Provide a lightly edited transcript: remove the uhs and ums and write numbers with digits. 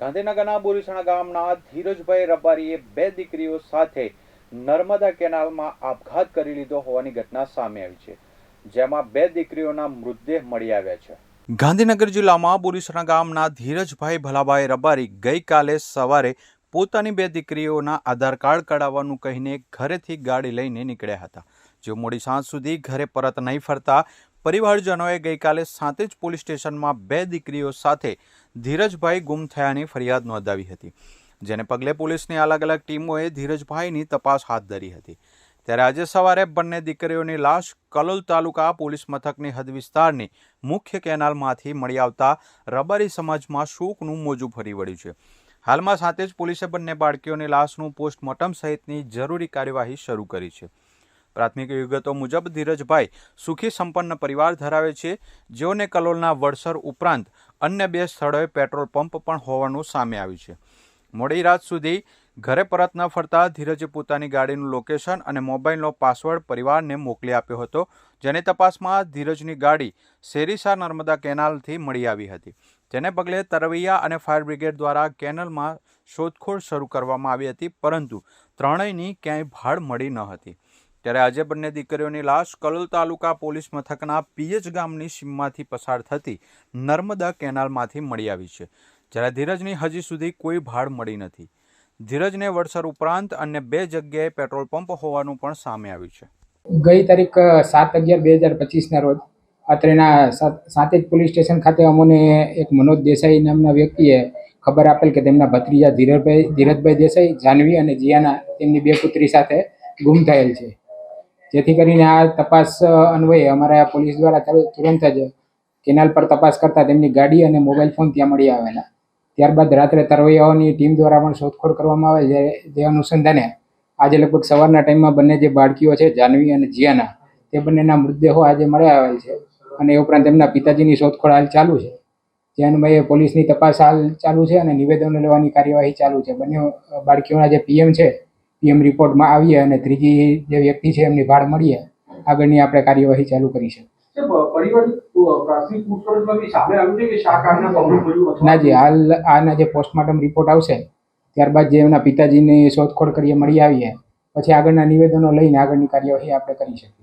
ગાંધીનગરના બોરીસણા ગામના ધીરજભાઈ રબારીએ બે દીકરીઓ સાથે નર્મદા કેનાલમાં આપઘાત કરી લીધો હોવાની ઘટના સામે આવી છે, જેમાં બે દીકરીઓના મૃતદેહ મળી આવ્યા છે. ગાંધીનગર જિલ્લામાં બોરીસણા ગામના ધીરજભાઈ ભલાભાઈ રબારી ગઈકાલે સવારે પોતાની બે દીકરીઓના આધાર કાર્ડ કઢાવવાનું કહીને ઘરેથી ગાડી લઈને નીકળ્યા હતા. જેઓ મોડી સાંજ સુધી ઘરે પરત નહીં ફરતા પરિવારજનોએ ગઈકાલે સાંતેજ પોલીસ સ્ટેશનમાં બે દીકરીઓ સાથે ધીરજભાઈ ગુમ થયાની ફરિયાદ નોંધાવી હતી, જેને પગલે પોલીસની અલગ અલગ ટીમોએ ધીરજભાઈની તપાસ હાથ ધરી હતી. ત્યારે આજે સવારે બંને દીકરીઓની લાશ કલોલ તાલુકા પોલીસ મથકની હદ વિસ્તારની મુખ્ય કેનાલમાંથી મળી આવતા રબારી સમાજમાં શોકનું મોજું ફરી વળ્યું છે. હાલમાં સાંતેજ પોલીસે બંને બાળકીઓની લાશનું પોસ્ટમોર્ટમ સહિતની જરૂરી કાર્યવાહી શરૂ કરી છે. પ્રાથમિક વિગતો મુજબ ધીરજભાઈ સુખી સંપન્ન પરિવાર ધરાવે છે, જેઓને કલોલના વડસર ઉપરાંત અન્ય બે સ્થળોએ પેટ્રોલ પંપ પણ હોવાનું સામે આવ્યું છે. મોડી રાત સુધી ઘરે પરત ન ફરતા ધીરજે પોતાની ગાડીનું લોકેશન અને મોબાઈલનો પાસવર્ડ પરિવારને મોકલી આપ્યો હતો, જેની તપાસમાં ધીરજની ગાડી શેરીસા નર્મદા કેનાલથી મળી આવી હતી. જેને પગલે તરવૈયા અને ફાયર બ્રિગેડ દ્વારા કેનાલમાં શોધખોળ શરૂ કરવામાં આવી હતી, પરંતુ ત્રણેયની ક્યાંય ભાળ મળી ન હતી. ત્યારે આજે બંને દીકરીઓની લાશ કલોલ તાલુકા પોલીસ મથકના પીએચ ગામની સીમમાંથી પસાર થતી નર્મદા કેનાલમાંથી મળી આવી છે, જ્યારે ધીરજની હજી સુધી કોઈ ભાળ મળી નથી. ધીરજને વડસર ઉપરાંત અન્ય બે જગ્યાએ પેટ્રોલ પંપ હોવાનું પણ સામે આવ્યું છે. ગઈ તારીખ 7/11/2025ના રોજ અત્રેના સાંતેજ પોલીસ સ્ટેશન ખાતે અમને એક મનોજ દેસાઈ નામના વ્યક્તિએ ખબર આપેલ કે તેમના ભત્રીજા ધીરજભાઈ દેસાઈ, જાનવી અને જીયાના તેમની બે પુત્રી સાથે ગુમ થયેલ છે. જેથી કરીને આ તપાસ અન્વયે અમારા પોલીસ દ્વારા તુરંત જ કેનાલ પર તપાસ કરતા તેમની ગાડી અને મોબાઈલ ફોન ત્યાં મળી આવેલા. ત્યારબાદ રાત્રે તરવૈયાઓની ટીમ દ્વારા પણ શોધખોળ કરવામાં આવે છે. જે અનુસંધાને આજે લગભગ સવારના ટાઈમમાં બંને જે બાળકીઓ છે, જાનવી અને જીયાના, તે બંનેના મૃતદેહો આજે મળી આવેલ છે અને એ ઉપરાંત તેમના પિતાજીની શોધખોળ હાલ ચાલુ છે. જે અન્વયે પોલીસની તપાસ હાલ ચાલુ છે અને નિવેદનો લેવાની કાર્યવાહી ચાલુ છે. બંને બાળકીઓના જે પીએમ છે, પીએમ રિપોર્ટમાં આવીએ અને ત્રીજી જે વ્યક્તિ છે એમની ભાળ મળીએ આગળની આપણે કાર્યવાહી ચાલુ કરી છે. નાજી, હાલ આના જે પોસ્ટમોર્ટમ રિપોર્ટ આવશે ત્યારબાદ જે એમના પિતાજીની શોધખોળ કરીએ મળી આવીએ પછી આગળના નિવેદનો લઈને આગળની કાર્યવાહી આપણે કરી શકીએ.